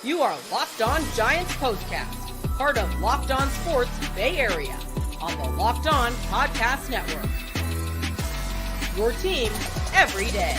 You are Locked On Giants Postcast, part of Locked On Sports Bay Area, on the Locked On Podcast Network. Your team every day.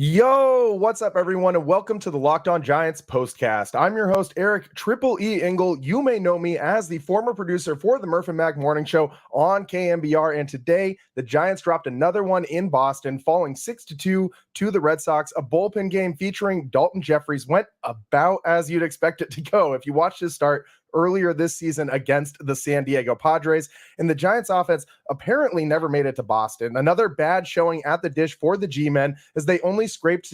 Yo, what's up, everyone, and welcome to the Locked On Giants Postcast. I'm your host, Erik Triple E Engel. You may know me as the former producer for the Murph and Mac morning show on KNBR, and today the Giants dropped another one in Boston, falling 6-2 to the Red Sox. A bullpen game featuring Daulton Jeffries went about as you'd expect it to go if you watched his start earlier this season against the San Diego Padres, and the Giants offense apparently never made it to Boston. Another bad showing at the dish for the G-men as they only scraped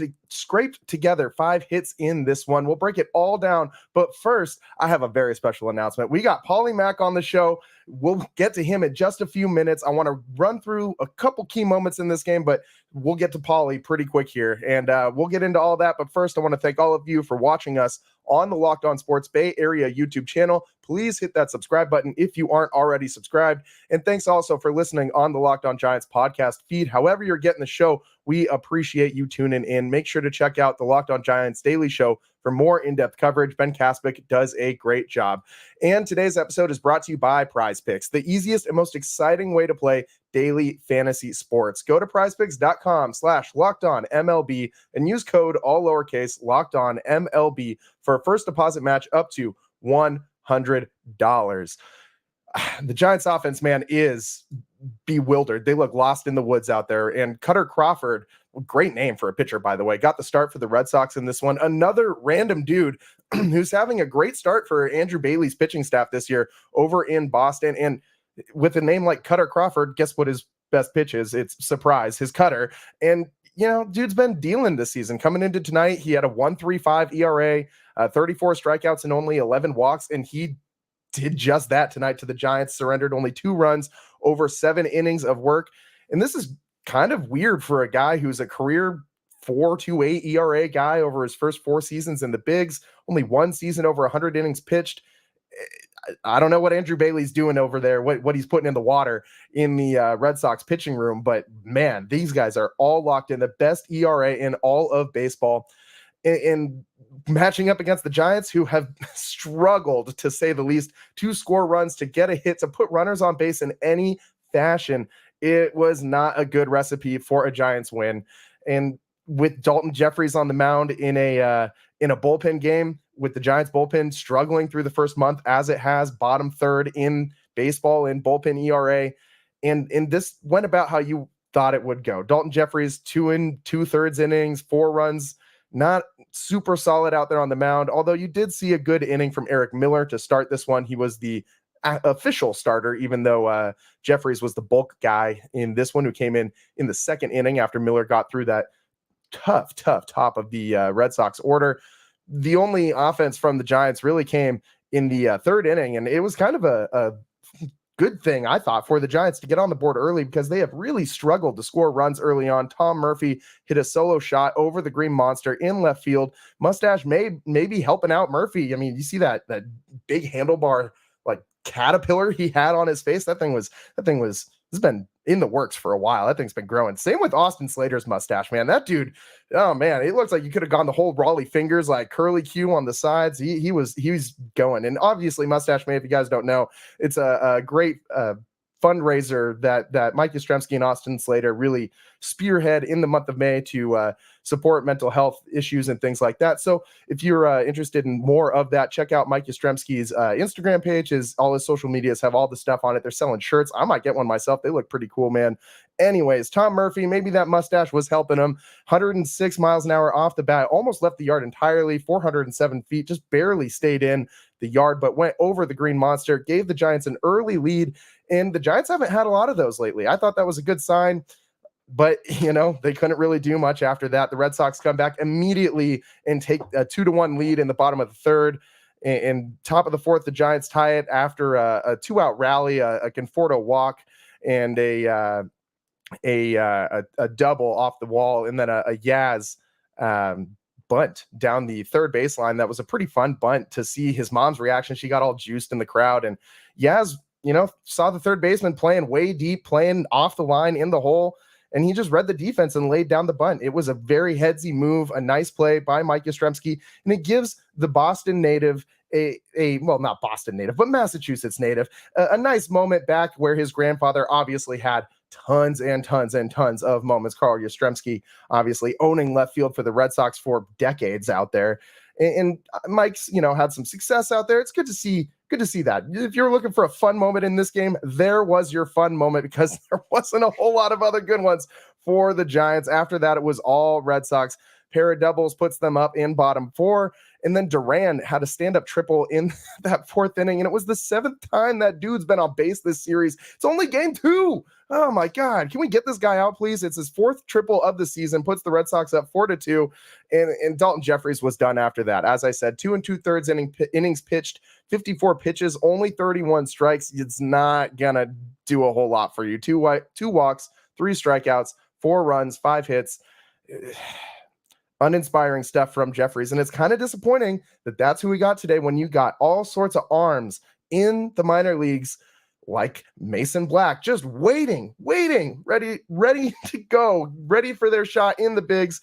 together 5 hits in this one. We'll break it all down, but first, I have a very special announcement. We got Paulie Mack on the show. We'll get to him in just a few minutes. I want to run through a couple key moments in this game, but we'll get to Paulie pretty quick here, and we'll get into all that. But first, I want to thank all of you for watching us on the Locked On Sports Bay Area YouTube channel. Please hit that subscribe button if you aren't already subscribed. And thanks also for listening on the Locked On Giants podcast feed. However you're getting the show, we appreciate you tuning in. Make sure to check out the Locked On Giants Daily Show for more in-depth coverage. Ben Kaspick does a great job. And today's episode is brought to you by PrizePicks, the easiest and most exciting way to play daily fantasy sports. Go to prizepicks.com/LockedOnMLB and use code all lowercase LockedOnMLB for a first deposit match up to $100. The Giants offense, man, is bewildered. They look lost in the woods out there. And Cutter Crawford, great name for a pitcher, by the way, got the start for the Red Sox in this one. Another random dude who's having a great start for Andrew Bailey's pitching staff this year over in Boston. And with a name like Cutter Crawford, guess what his best pitch is? It's surprise, his cutter. And, you know, dude's been dealing this season. Coming into tonight, he had a 1.35 ERA, 34 strikeouts and only 11 walks. And he did just that tonight to the Giants, surrendered only 2 runs over 7 innings of work. And this is kind of weird for a guy who's a career 4.28 ERA guy over his first 4 seasons in the bigs, only 1 season over 100 innings pitched. I don't know what Andrew Bailey's doing over there, what he's putting in the water in the Red Sox pitching room, but man, these guys are all locked in. The best ERA in all of baseball. And matching up against the Giants, who have struggled, to say the least, to score runs, to get a hit, to put runners on base in any fashion, it was not a good recipe for a Giants win. And with Daulton Jeffries on the mound in a bullpen game, with the Giants bullpen struggling through the first month as it has, bottom third in baseball in bullpen ERA, and this went about how you thought it would go. Daulton Jeffries, 2 2/3 innings, 4 runs. Not super solid out there on the mound, although you did see a good inning from Erik Miller to start this one. He was the official starter, even though Jeffries was the bulk guy in this one, who came in the second inning after Miller got through that tough top of the Red Sox order. The only offense from the Giants really came in the third inning, and it was kind of a good thing, I thought, for the Giants to get on the board early, because they have really struggled to score runs early on. Tom Murphy hit a solo shot over the Green Monster in left field. Mustache may be helping out Murphy. I mean, you see that big handlebar like caterpillar he had on his face. That thing has been in the works for a while. That thing's been growing. Same with Austin Slater's mustache, man. That dude, oh man, it looks like you could have gone the whole Raleigh fingers, like curly Q on the sides. He was going. And obviously Mustache May, if you guys don't know, it's a great fundraiser that Mike Yastrzemski and Austin Slater really spearhead in the month of May to support mental health issues and things like that. So if you're interested in more of that, check out Mike Yastrzemski's Instagram page. All his social medias have all the stuff on it. They're selling shirts. I might get one myself. They look pretty cool, man. Anyways, Tom Murphy, maybe that mustache was helping him. 106 miles an hour off the bat, almost left the yard entirely, 407 feet, just barely stayed in the yard, but went over the Green Monster, gave the Giants an early lead, and the Giants haven't had a lot of those lately. I thought that was a good sign, but, you know, they couldn't really do much after that. The Red Sox come back immediately and take a 2-1 lead in the bottom of the third. And top of the fourth, the Giants tie it after a 2-out rally, a Conforto walk, and a double off the wall, and then a Yaz bunt down the third baseline. That was a pretty fun bunt to see his mom's reaction. She got all juiced in the crowd, and Yaz, you know, saw the third baseman playing way deep, playing off the line in the hole, and he just read the defense and laid down the bunt. It was a very headsy move, a nice play by Mike Yastrzemski, and it gives the Boston native well, not Boston native, but Massachusetts native, a nice moment back where his grandfather obviously had tons and tons and tons of moments. Carl Yastrzemski obviously owning left field for the Red Sox for decades out there. And Mike's, had some success out there. It's good to see that. If you're looking for a fun moment in this game, there was your fun moment, because there wasn't a whole lot of other good ones for the Giants. After that, it was all Red Sox. Pair of doubles puts them up in bottom 4. And then Duran had a stand-up triple in that 4th inning. And it was the 7th time that dude's been on base this series. It's only game 2. Oh my God. Can we get this guy out, please? It's his 4th triple of the season, puts the Red Sox up 4-2. And Daulton Jeffries was done after that. As I said, 2 2/3 innings pitched, 54 pitches, only 31 strikes. It's not going to do a whole lot for you. 2 walks, 3 strikeouts, 4 runs, 5 hits. Uninspiring stuff from Jeffries. And it's kind of disappointing that that's who we got today, when you got all sorts of arms in the minor leagues like Mason Black, just waiting, ready to go, ready for their shot in the bigs.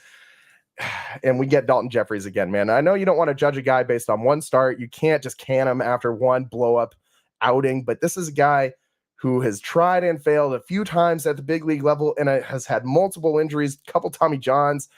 And we get Daulton Jeffries again, man. I know you don't want to judge a guy based on one start. You can't just can him after one blow up outing, but this is a guy who has tried and failed a few times at the big league level and has had multiple injuries, a couple Tommy Johns.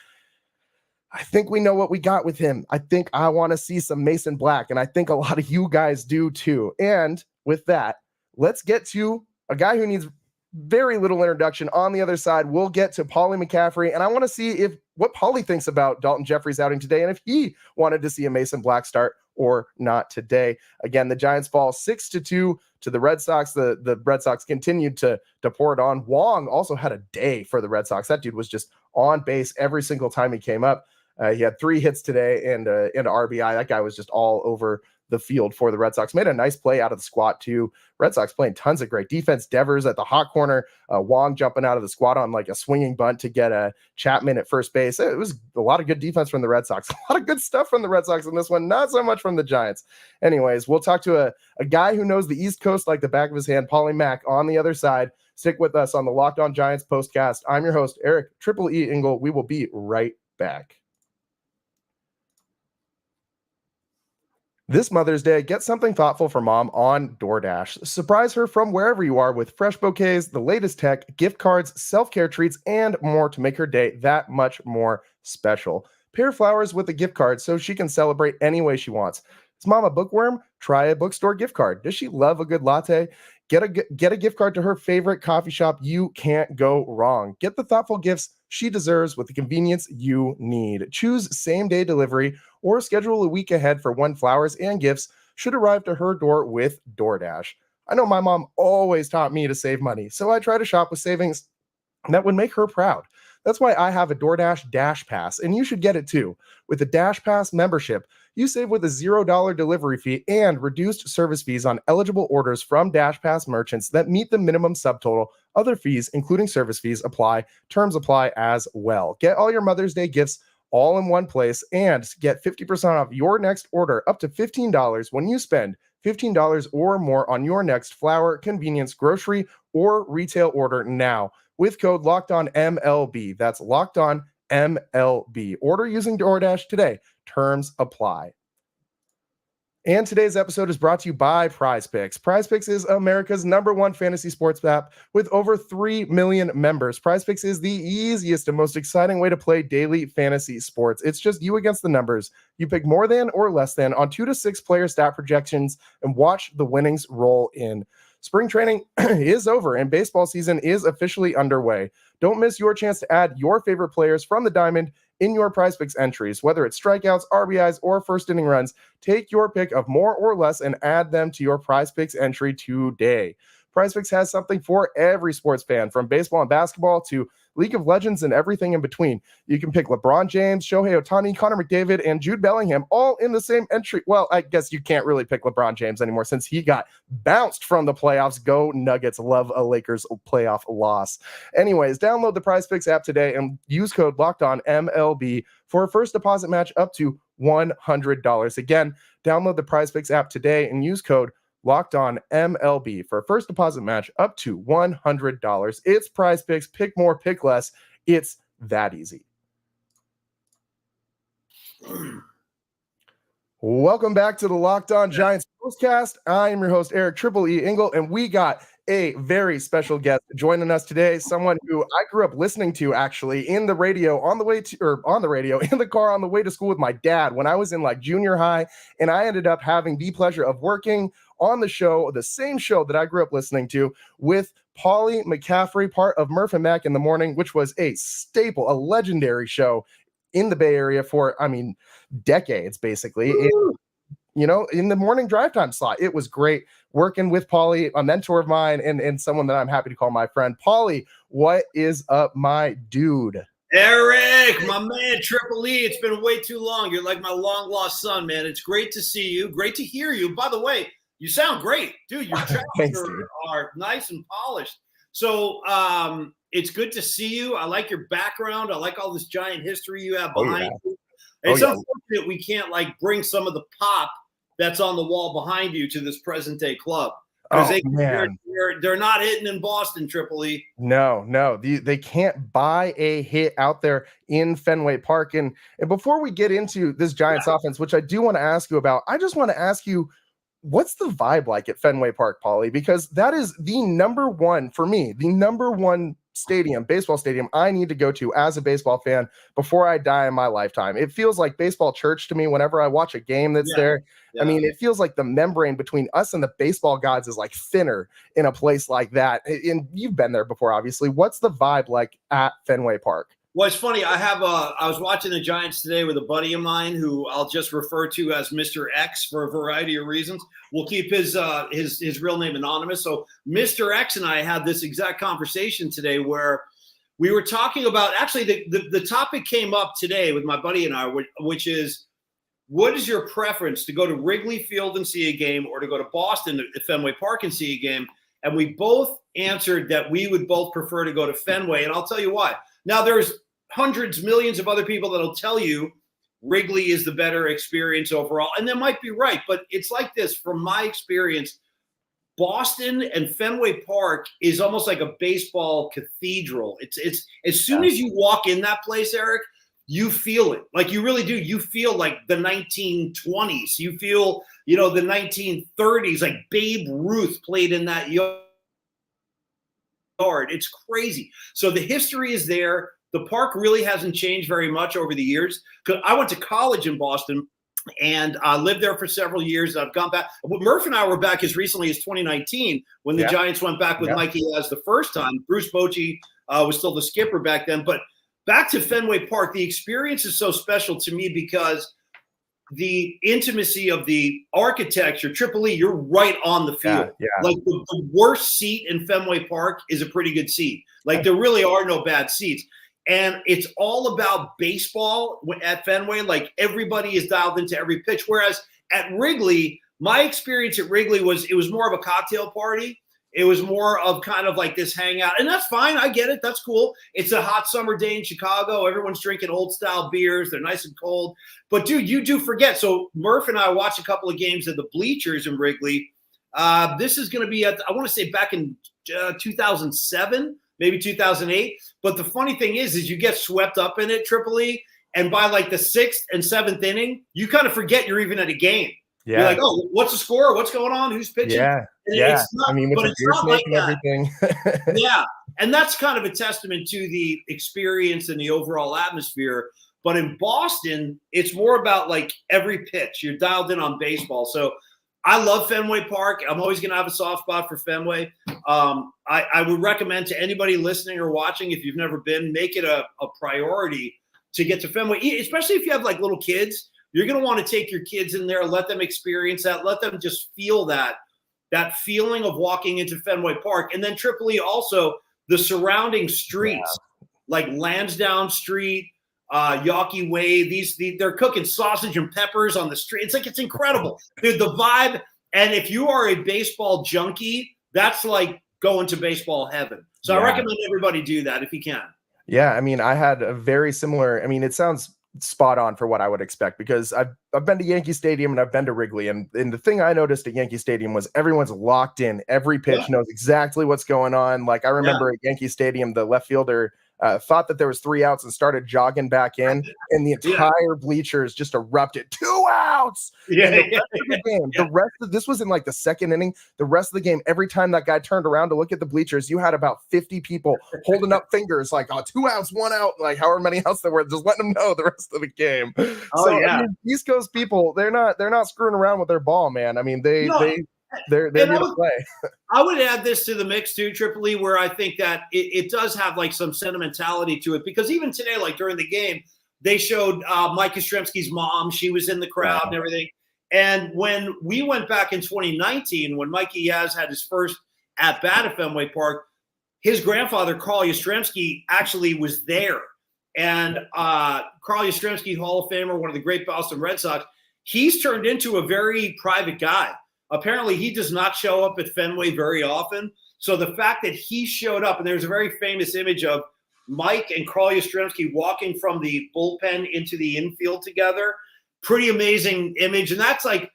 I think we know what we got with him. I think I want to see some Mason Black, and I think a lot of you guys do too. And with that, let's get to a guy who needs very little introduction. On the other side, we'll get to Paulie McCaffrey, and I want to see what Paulie thinks about Daulton Jeffries' outing today, and if he wanted to see a Mason Black start or not today. Again, the Giants fall 6-2 to the Red Sox. The Red Sox continued to pour it on. Wong also had a day for the Red Sox. That dude was just on base every single time he came up. He had 3 hits today and an RBI. That guy was just all over the field for the Red Sox. Made a nice play out of the squat too. Red Sox playing tons of great defense. Devers at the hot corner. Wong jumping out of the squat on like a swinging bunt to get a Chapman at first base. It was a lot of good defense from the Red Sox. A lot of good stuff from the Red Sox in this one. Not so much from the Giants. Anyways, we'll talk to a guy who knows the East Coast like the back of his hand, Paulie Mack, on the other side. Stick with us on the Locked On Giants postcast. I'm your host, Erik Triple E Engel. We will be right back. This Mother's Day, get something thoughtful for mom on DoorDash. Surprise her from wherever you are with fresh bouquets, the latest tech, gift cards, self-care treats, and more to make her day that much more special. Pair flowers with a gift card so she can celebrate any way she wants. Is mom a bookworm? Try a bookstore gift card. Does she love a good latte? Get a gift card to her favorite coffee shop. You can't go wrong. Get the thoughtful gifts she deserves with the convenience you need. Choose same-day delivery or schedule a week ahead for when flowers and gifts should arrive to her door with DoorDash. I know my mom always taught me to save money, so I try to shop with savings that would make her proud. That's why I have a DoorDash Dash Pass, and you should get it too. With the Dash Pass membership, you save with a $0 delivery fee and reduced service fees on eligible orders from Dash Pass merchants that meet the minimum subtotal. Other fees, including service fees, apply. Terms apply as well. Get all your Mother's Day gifts all in one place and get 50% off your next order up to $15 when you spend $15 or more on your next flower, convenience, grocery, or retail order now with code LOCKEDONMLB. That's LOCKEDONMLB. Order using DoorDash today. Terms apply. And today's episode is brought to you by PrizePicks. PrizePicks is America's #1 fantasy sports app with over 3 million members. PrizePicks is the easiest and most exciting way to play daily fantasy sports. It's just you against the numbers. You pick more than or less than on 2 to 6 player stat projections and watch the winnings roll in. Spring training is over and baseball season is officially underway. Don't miss your chance to add your favorite players from the diamond in your PrizePicks entries. Whether it's strikeouts, RBIs, or first inning runs, take your pick of more or less and add them to your PrizePicks entry today. PrizePicks has something for every sports fan, from baseball and basketball to League of Legends and everything in between. You can pick LeBron James, Shohei Ohtani, Connor McDavid, and Jude Bellingham all in the same entry. Well, I guess you can't really pick LeBron James anymore since he got bounced from the playoffs. Go Nuggets. Love a Lakers playoff loss. Anyways, download the PrizePicks app today and use code LOCKEDONMLB for a first deposit match up to $100. Again, download the PrizePicks app today and use code Locked On MLB for a first deposit match up to $100. It's PrizePicks. Pick more, pick less. It's that easy. Welcome back to the Locked On Giants postcast. I am your host, Erik Triple E Engel, and we got a very special guest joining us today. Someone who I grew up listening to actually in the radio in the car on the way to school with my dad when I was in like junior high. And I ended up having the pleasure of working on the show, the same show that I grew up listening to, with Paulie McCaffrey, part of Murph and Mac in the Morning, which was a staple, a legendary show in the Bay Area for, decades, basically. In the morning drive time slot. It was great working with Paulie, a mentor of mine, and someone that I'm happy to call my friend. Paulie, what is up, my dude? Erik, my man, Triple E. It's been way too long. You're like my long lost son, man. It's great to see you. Great to hear you. By the way, you sound great, dude. Your tracks are nice and polished. So it's good to see you. I like your background. I like all this giant history you have behind you. It's unfortunate we can't bring some of the pop that's on the wall behind you to this present day club. Because they're not hitting in Boston, Triple E. No. They can't buy a hit out there in Fenway Park. And before we get into this Giants offense, which I do want to ask you about, I just want to ask you, what's the vibe like at Fenway Park, Paulie? Because that is the number one baseball stadium I need to go to as a baseball fan before I die in my lifetime. It feels like baseball church to me whenever I watch a game that's there. Yeah. It feels like the membrane between us and the baseball gods is like thinner in a place like that. And you've been there before, obviously. What's the vibe like at Fenway Park? Well, it's funny. I was watching the Giants today with a buddy of mine who I'll just refer to as Mr. X for a variety of reasons. We'll keep his real name anonymous. So Mr. X and I had this exact conversation today where we were talking about, actually the topic came up today with my buddy and I, which is, what is your preference, to go to Wrigley Field and see a game or to go to Boston at Fenway Park and see a game? And we both answered that we would both prefer to go to Fenway. And I'll tell you why. Now there's hundreds, millions of other people that'll tell you Wrigley is the better experience overall. And they might be right, but it's like this. From my experience, Boston and Fenway Park is almost like a baseball cathedral. It's as soon as you walk in that place, Erik, you feel it. Like you really do. You feel like the 1920s. You feel, the 1930s, like Babe Ruth played in that yard. It's crazy. So the history is there. The park really hasn't changed very much over the years. I went to college in Boston and I lived there for several years. I've gone back. Murph and I were back as recently as 2019 when the Giants went back with Mikey as the first time. Bruce Bochy was still the skipper back then. But back to Fenway Park, the experience is so special to me because the intimacy of the architecture. Triple E, you're right on the field. Like the worst seat in Fenway Park is a pretty good seat. Like there really are no bad seats. And it's all about baseball at Fenway. Like everybody is dialed into every pitch. Whereas at Wrigley, my experience at Wrigley was, it was more of a cocktail party. It was more of kind of like this hangout. And that's fine. I get it. That's cool. It's a hot summer day in Chicago. Everyone's drinking old style beers. They're nice and cold. But dude, you do forget. So Murph and I watched a couple of games at the bleachers in Wrigley. This is going to be I want to say back in 2007. Maybe 2008. But the funny thing is you get swept up in it, Triple E, and by like the 6th and 7th inning, you kind of forget you're even at a game. Yeah. You're like, oh, what's the score? What's going on? Who's pitching? Yeah. It's not, with but the it's not like that. Everything. Yeah. And that's kind of a testament to the experience and the overall atmosphere. But in Boston, it's more about like every pitch. You're dialed in on baseball. So I love Fenway Park. I'm always going to have a soft spot for Fenway. I would recommend to anybody listening or watching, if you've never been, make it a priority to get to Fenway, especially if you have like little kids. You're going to want to take your kids in there, let them experience that, let them just feel that feeling of walking into Fenway Park. And then Triple E also, the surrounding streets, like Lansdowne Street, Yawkey Way, they're cooking sausage and peppers on the street. It's incredible. Dude, the vibe. And if you are a baseball junkie, that's like going to baseball heaven. So I recommend everybody do that if you can. Yeah. I had a very similar, it sounds spot on for what I would expect, because I've been to Yankee Stadium and I've been to Wrigley, and the thing I noticed at Yankee Stadium was everyone's locked in. Every pitch knows exactly what's going on. Like I remember at Yankee Stadium, the left fielder thought that there was 3 outs and started jogging back in, and the entire bleachers just erupted. 2 outs. The rest of this was in like the second inning. The rest of the game, every time that guy turned around to look at the bleachers, you had about 50 people holding up fingers like, 2 outs, 1 out, like however many outs there were, just letting them know the rest of the game. I mean, East Coast people, they're not screwing around with their ball, man. I mean, they're here to play. I would add this to the mix too, Triple E, where I think that it does have like some sentimentality to it, because even today, like during the game, they showed Mike Yastrzemski's mom. She was in the crowd and everything. And when we went back in 2019, when Mikey Yaz had his first at bat at Fenway Park, his grandfather, Carl Yastrzemski, actually was there. And Carl Yastrzemski, Hall of Famer, one of the great Boston Red Sox, he's turned into a very private guy. Apparently, he does not show up at Fenway very often. So the fact that he showed up, and there's a very famous image of Mike and Carl Yastrzemski walking from the bullpen into the infield together. Pretty amazing image. And that's like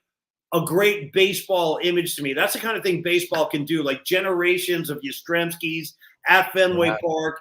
a great baseball image to me. That's the kind of thing baseball can do, like generations of Yastrzemskis at Fenway Park.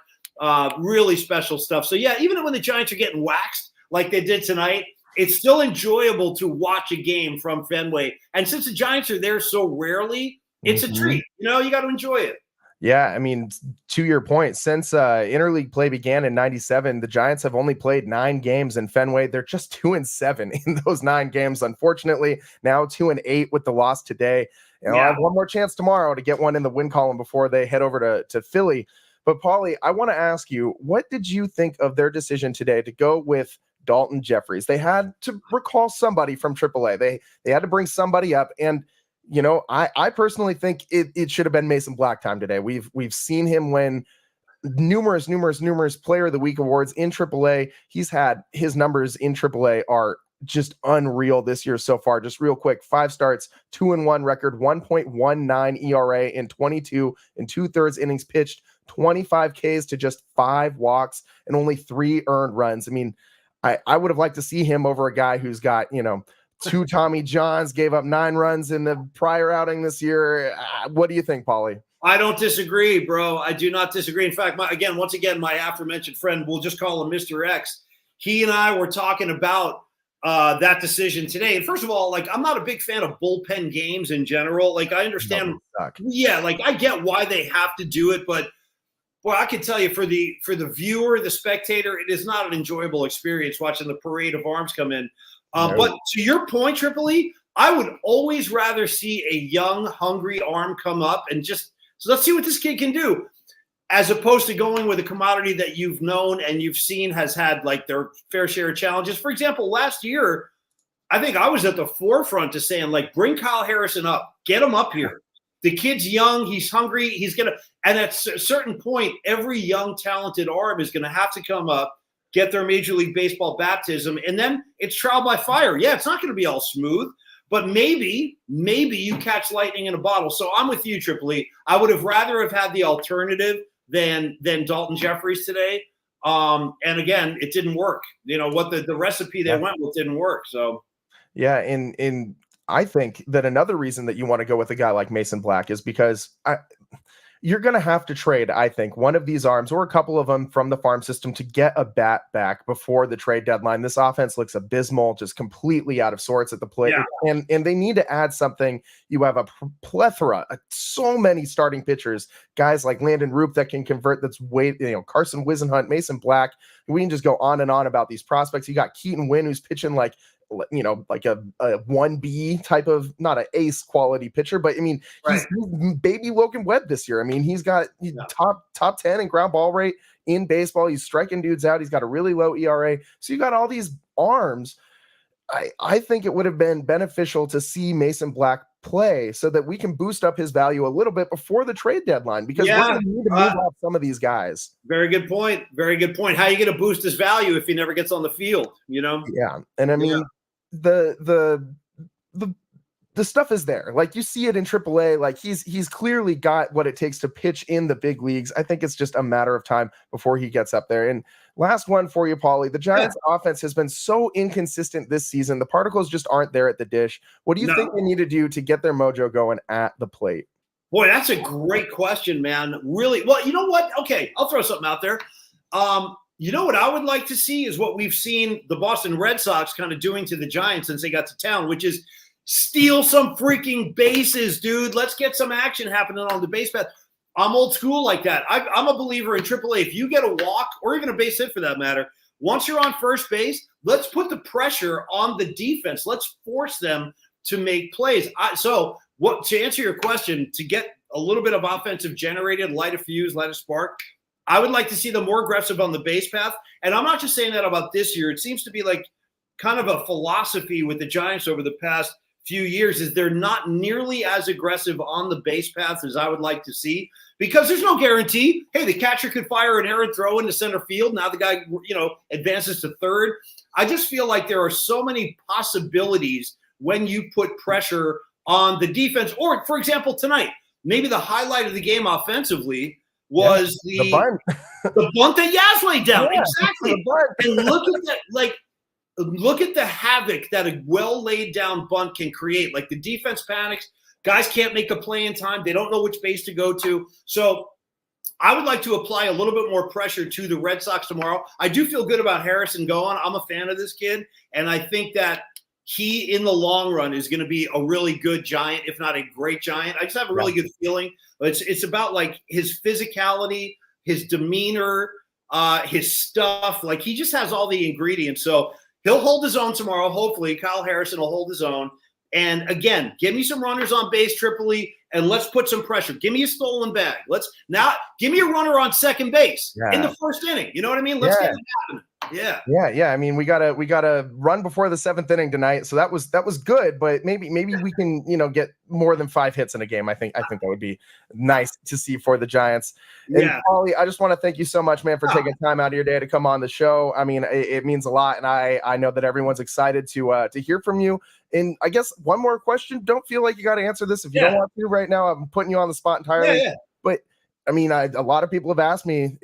Really special stuff. So, yeah, even when the Giants are getting waxed like they did tonight, it's still enjoyable to watch a game from Fenway. And since the Giants are there so rarely, it's a treat. You got to enjoy it. Yeah, I mean, to your point, since interleague play began in '97, the Giants have only played 9 games in Fenway. They're just 2-7 in those 9 games. Unfortunately, now 2-8 with the loss today. I have one more chance tomorrow to get one in the win column before they head over to Philly. But Paulie, I want to ask you, what did you think of their decision today to go with Daulton Jeffries? They had to recall somebody from AAA. They had to bring somebody up, and I personally think it should have been Mason Black time today. We've seen him win numerous Player of the Week awards in AAA. He's had his numbers in AAA are just unreal this year so far. Just real quick, 5 starts, 2-1 record, 1.19 ERA in 22 and 2/3 innings pitched, 25 Ks to just 5 walks and only 3 earned runs. I mean, I would have liked to see him over a guy who's got, 2 Tommy Johns, gave up 9 runs in the prior outing this year. What do you think, Paulie? I don't disagree, bro. I do not disagree. In fact, once again, my aforementioned friend, we'll just call him Mr. X. He and I were talking about that decision today. And first of all, like, I'm not a big fan of bullpen games in general. Like, I understand. Like, I get why they have to do it, but boy, I can tell you, for the viewer, the spectator, it is not an enjoyable experience watching the parade of arms come in. But to your point, Triple E, I would always rather see a young, hungry arm come up and just so let's see what this kid can do, as opposed to going with a commodity that you've known and you've seen has had like their fair share of challenges. For example, last year, I think I was at the forefront to saying, like, bring Kyle Harrison up, get him up here. The kid's young, he's hungry, he's going to – and at a certain point, every young, talented arm is going to have to come up, get their Major League Baseball baptism, and then it's trial by fire. Yeah, it's not going to be all smooth, but maybe you catch lightning in a bottle. So I'm with you, Triple E. I would have rather have had the alternative than Daulton Jeffries today. And again, it didn't work. What the recipe they went with didn't work. So yeah, in I think that another reason that you want to go with a guy like Mason Black is because you're going to have to trade, I think, one of these arms or a couple of them from the farm system to get a bat back before the trade deadline. This offense looks abysmal, just completely out of sorts at the plate. Yeah. And they need to add something. You have a plethora, so many starting pitchers, guys like Landon Roop that can convert, that's Carson Wisenhunt, Mason Black. We can just go on and on about these prospects. You got Keaton Wynn, who's pitching like a 1B type of, not an ace quality pitcher, but I mean, he's baby Logan Webb this year. I mean, he's got top 10 in ground ball rate in baseball. He's striking dudes out. He's got a really low ERA. So you got all these arms. I think it would have been beneficial to see Mason Black play so that we can boost up his value a little bit before the trade deadline, because we're going to need to move off some of these guys. Very good point. Very good point. How are you going to boost his value if he never gets on the field? Yeah. And I mean, the stuff is there. Like, you see it in AAA. Like, he's clearly got what it takes to pitch in the big leagues. I think it's just a matter of time before he gets up there. And Last one for you, Paulie. The Giants offense has been so inconsistent this season. The particles just aren't there at the dish. What do you think they need to do to get their mojo going at the plate? Boy, that's a great question, man. Really? Well, you know what? Okay, I'll throw something out there. You know what I would like to see is what we've seen the Boston Red Sox kind of doing to the Giants since they got to town, which is steal some freaking bases, dude. Let's get some action happening on the base path. I'm old school like that. I'm a believer in AAA. If you get a walk or even a base hit for that matter, once you're on first base, let's put the pressure on the defense. Let's force them to make plays. To answer your question, to get a little bit of offensive generated, light a fuse, light a spark, I would like to see them more aggressive on the base path. And I'm not just saying that about this year. It seems to be like kind of a philosophy with the Giants over the past few years is they're not nearly as aggressive on the base path as I would like to see because there's no guarantee. Hey, the catcher could fire an errant throw into center field. Now the guy, advances to third. I just feel like there are so many possibilities when you put pressure on the defense. Or, for example, tonight, maybe the highlight of the game offensively was the bunt that Yaz laid down. Yeah, exactly. And look at that, look at the havoc that a well laid down bunt can create. Like the defense panics, guys can't make a play in time. They don't know which base to go to. So I would like to apply a little bit more pressure to the Red Sox tomorrow. I do feel good about Harrison going. I'm a fan of this kid. And I think that he, in the long run, is going to be a really good Giant, if not a great Giant. I just have a really good feeling. It's about like his physicality, his demeanor, his stuff. Like he just has all the ingredients. So he'll hold his own tomorrow. Hopefully, Kyle Harrison will hold his own. And again, give me some runners on base, Tripoli, and let's put some pressure. Give me a stolen bag. Give me a runner on second base in the first inning. You know what I mean? Let's get it happening. Yeah. I mean, we gotta run before the seventh inning tonight. So that was good, but maybe we can get more than 5 hits in a game. I think that would be nice to see for the Giants. And Paulie, I just want to thank you so much, man, for taking time out of your day to come on the show. I mean, it means a lot, and I know that everyone's excited to hear from you. And I guess one more question. Don't feel like you got to answer this if you don't want to right now. I'm putting you on the spot entirely. But I mean, a lot of people have asked me,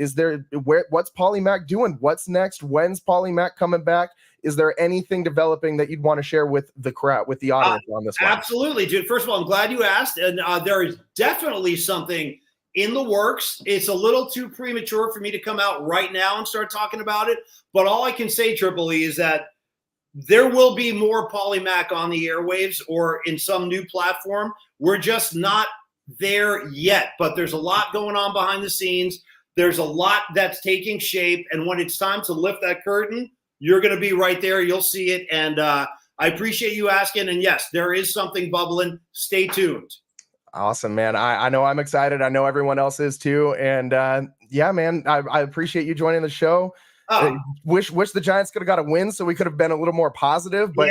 what's Paulie Mack doing? What's next? When's Paulie Mack coming back? Is there anything developing that you'd want to share with the crowd, with the audience on this one? Absolutely, dude. First of all, I'm glad you asked. And there is definitely something in the works. It's a little too premature for me to come out right now and start talking about it. But all I can say, Triple E, is that there will be more Paulie Mack on the airwaves or in some new platform. We're just not there yet, but there's a lot going on behind the scenes. There's a lot that's taking shape, and when it's time to lift that curtain, you're going to be right there. You'll see it, and I appreciate you asking. And yes, there is something bubbling. Stay tuned. Awesome, man. I know I'm excited. I know everyone else is too. And man, I appreciate you joining the show. Wish the Giants could have got a win so we could have been a little more positive. But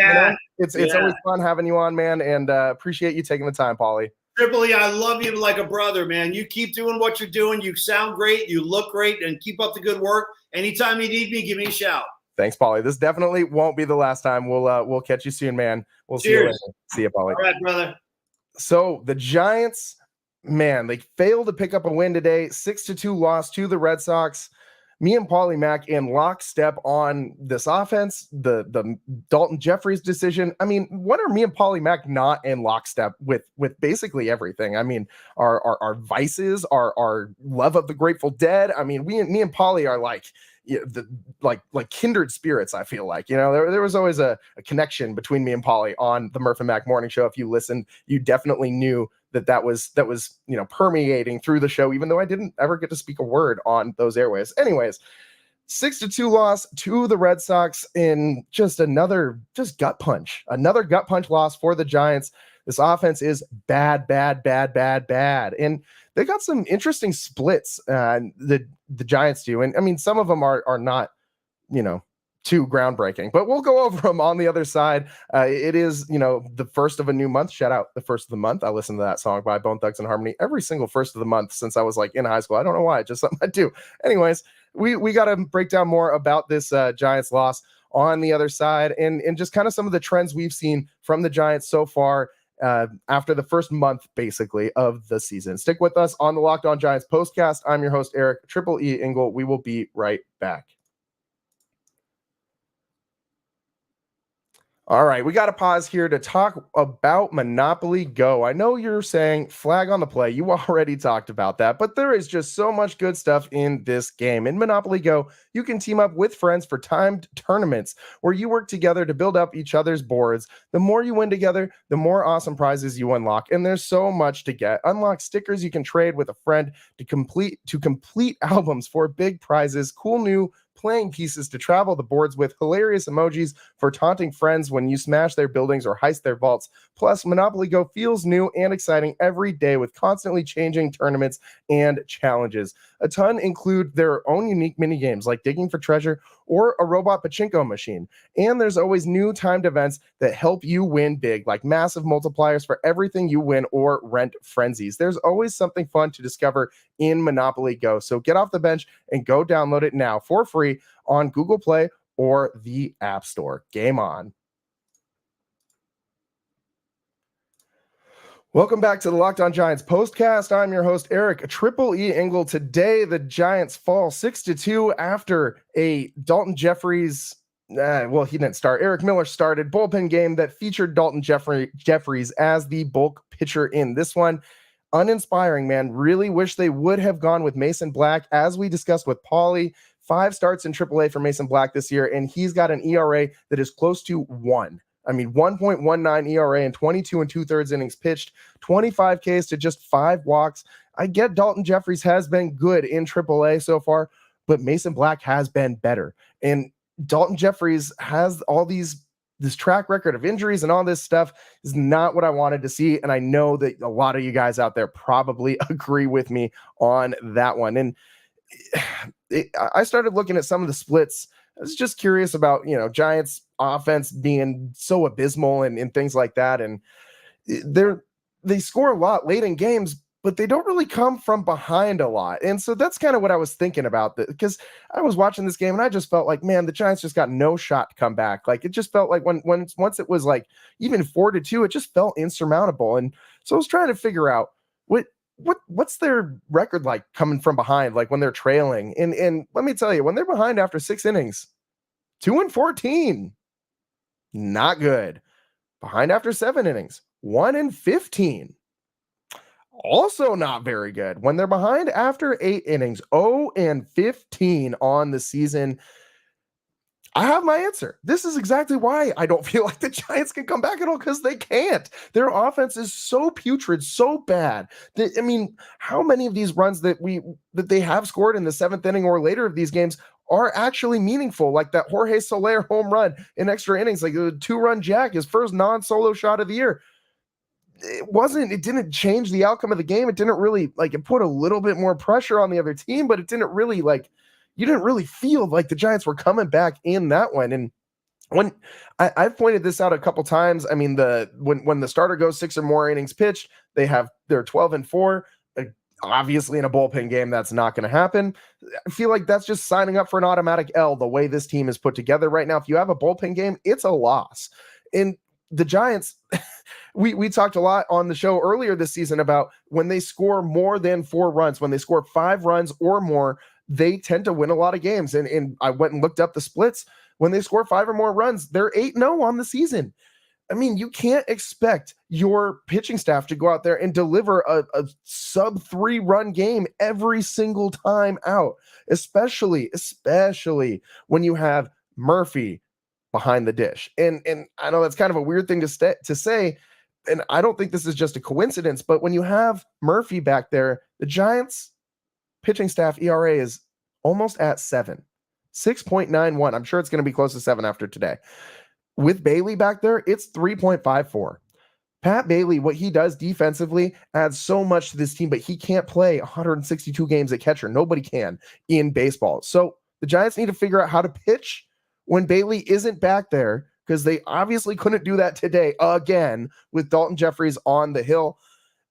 it's always fun having you on, man. And appreciate you taking the time, Paulie. Triple E, I love you like a brother, man. You keep doing what you're doing. You sound great. You look great, and keep up the good work. Anytime you need me, give me a shout. Thanks, Paulie. This definitely won't be the last time. We'll catch you soon, man. We'll see you later. See you, Paulie. All right, brother. So the Giants, man, they failed to pick up a win today. 6-2 loss to the Red Sox. Me and Paulie Mack in lockstep on this offense, the Daulton Jeffries decision. I mean, what are me and Paulie Mack not in lockstep with basically everything? I mean, our vices, our love of the Grateful Dead. I mean, me and Paulie are like kindred spirits. I feel like, there was always a connection between me and Paulie on the Murph and Mac morning show. If you listened, you definitely knew that was permeating through the show, even though I didn't ever get to speak a word on those airways. Anyways, 6-2 loss to the Red Sox in another gut punch loss for the Giants. This offense is bad. And they got some interesting splits. The Giants do. And I mean, some of them are not, too groundbreaking, but we'll go over them on the other side. It is, the first of a new month. Shout out the first of the month. I listen to that song by Bone Thugs and Harmony every single first of the month since I was in high school. I don't know why, just something I do. Anyways, we got to break down more about this Giants loss on the other side and just kind of some of the trends we've seen from the Giants so far after the first month, basically, of the season. Stick with us on the Locked On Giants postcast. I'm your host, Eric Triple E Engel. We will be right back. All right, we got to pause here to talk about Monopoly Go. I know you're saying flag on the play. You already talked about that, but there is just so much good stuff in this game. In Monopoly Go, you can team up with friends for timed tournaments where you work together to build up each other's boards. The more you win together, the more awesome prizes you unlock, and there's so much to get. Unlock stickers you can trade with a friend to complete albums for big prizes, cool new playing pieces to travel the boards with, hilarious emojis for taunting friends when you smash their buildings or heist their vaults. Plus, Monopoly Go feels new and exciting every day with constantly changing tournaments and challenges. A ton include their own unique mini games like digging for treasure or a robot pachinko machine. And there's always new timed events that help you win big, like massive multipliers for everything you win or rent frenzies. There's always something fun to discover in Monopoly Go. So get off the bench and go download it now for free on Google Play or the App Store. Game on. Welcome back to the Locked On Giants postcast. I'm your host, Erik Triple E Engel. Today, the Giants fall 6-2 after a Daulton Jeffries, he didn't start. Erik Miller started bullpen game that featured Daulton Jeffries as the bulk pitcher in this one. Uninspiring, man. Really wish they would have gone with Mason Black, as we discussed with Paulie. 5 starts in AAA for Mason Black this year, and he's got an ERA that is close to 1. 1.19 ERA and 22 2/3 innings pitched, 25 Ks to just 5 walks. I get Daulton Jeffries has been good in AAA so far, but Mason Black has been better. And Daulton Jeffries has this track record of injuries and all this stuff is not what I wanted to see. And I know that a lot of you guys out there probably agree with me on that one. And I started looking at some of the splits. I was just curious about, Giants offense being so abysmal and things like that. And they score a lot late in games, but they don't really come from behind a lot. And so that's kind of what I was thinking about, because I was watching this game and I just felt like, man, the Giants just got no shot to come back. Like, it just felt like once it was like even 4-2, it just felt insurmountable. And so I was trying to figure out what's their record like coming from behind, like when they're trailing. And let me tell you, when they're behind after 6 innings, 2-14, not good. Behind after 7 innings, 1-15. Also not very good. When they're behind after 8 innings, 0-15 on the season. I have my answer. This is exactly why I don't feel like the Giants can come back at all, because they can't. Their offense is so putrid, so bad. How many of these runs that they have scored in the 7th inning or later of these games are actually meaningful? Like that Jorge Soler home run in extra innings, like a 2-run jack, his first non-solo shot of the year. It didn't change the outcome of the game. It didn't really, it put a little bit more pressure on the other team, but it didn't really, you didn't really feel like the Giants were coming back in that one. And when I've pointed this out a couple times, when the starter goes 6 or more innings pitched, they're 12-4. Obviously, in a bullpen game, that's not going to happen. I feel like that's just signing up for an automatic L the way this team is put together right now. If you have a bullpen game, it's a loss. And the Giants, we talked a lot on the show earlier this season about when they score more than 4 runs, when they score 5 runs or more, they tend to win a lot of games. And I went and looked up the splits. When they score 5 or more runs, they're 8-0 on the season. You can't expect your pitching staff to go out there and deliver a sub 3-run game every single time out, especially when you have Murphy behind the dish. And I know that's kind of a weird thing to say, and I don't think this is just a coincidence, but when you have Murphy back there, the Giants pitching staff ERA is almost at 7, 6.91. I'm sure it's going to be close to 7 after today. With Bailey back there, it's 3.54. Pat Bailey, what he does defensively adds so much to this team, but he can't play 162 games at catcher. Nobody can in baseball. So the Giants need to figure out how to pitch when Bailey isn't back there, because they obviously couldn't do that today again with Daulton Jeffries on the hill.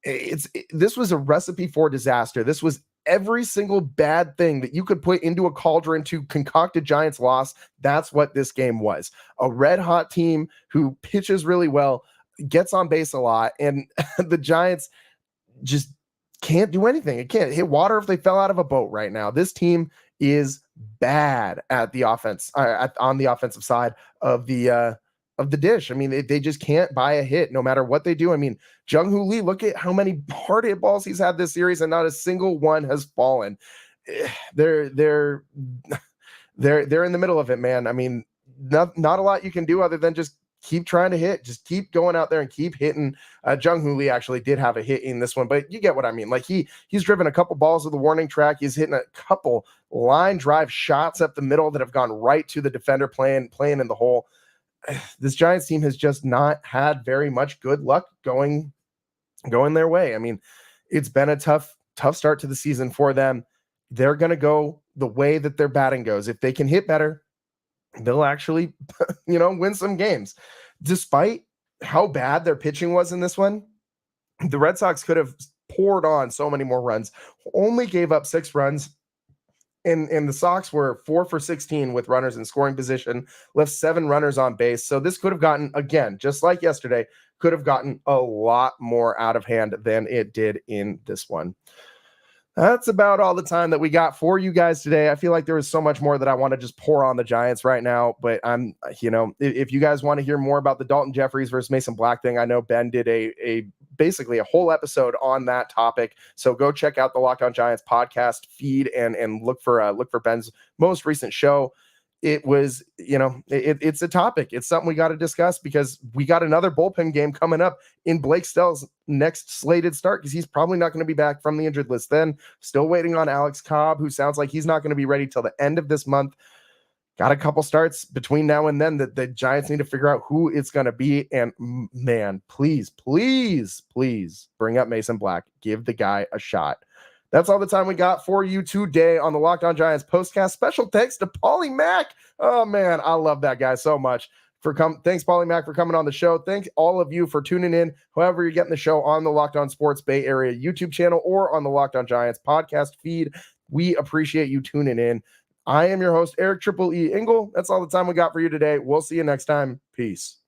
This was a recipe for disaster. This was every single bad thing that you could put into a cauldron to concoct a Giants loss. That's what this game was. A red hot team who pitches really well, gets on base a lot, and the Giants just can't do anything. It can't hit water if they fell out of a boat right now. This team is bad at the offense, on the offensive side of the of the dish. I mean, they just can't buy a hit no matter what they do. I mean, Jung-Hoo Lee, look at how many hard hit balls he's had this series and not a single one has fallen. They're in the middle of it, man. I mean, not a lot you can do other than just keep trying to hit, just keep going out there and keep hitting. Jung-Hoo Lee actually did have a hit in this one, but you get what I mean. Like he's driven a couple balls to the warning track. He's hitting a couple line drive shots up the middle that have gone right to the defender playing in the hole. This Giants team has just not had very much good luck going their way. I mean, it's been a tough start to the season for them. They're going to go the way that their batting goes. If they can hit better, they'll actually, win some games. Despite how bad their pitching was in this one, the Red Sox could have poured on so many more runs, only gave up 6 runs. And the Sox were 4 for 16 with runners in scoring position, left 7 runners on base. So this could have gotten, again, just like yesterday, could have gotten a lot more out of hand than it did in this one. That's about all the time that we got for you guys today. I feel like there was so much more that I want to just pour on the Giants right now, but if you guys want to hear more about the Daulton Jeffries versus Mason Black thing, I know Ben did basically a whole episode on that topic. So go check out the Locked On Giants podcast feed and look for Ben's most recent show. It was, it's a topic. It's something we got to discuss because we got another bullpen game coming up in Blake Snell's next slated start because he's probably not going to be back from the injured list then. Still waiting on Alex Cobb, who sounds like he's not going to be ready till the end of this month. Got a couple starts between now and then that the Giants need to figure out who it's going to be. And man, please bring up Mason Black. Give the guy a shot. That's all the time we got for you today on the Locked On Giants postcast. Special thanks to Paulie Mack. Oh, man, I love that guy so much. Thanks, Paulie Mack, for coming on the show. Thanks all of you for tuning in, however you're getting the show on the Locked On Sports Bay Area YouTube channel or on the Locked On Giants podcast feed. We appreciate you tuning in. I am your host, Erik Triple E Engel. That's all the time we got for you today. We'll see you next time. Peace.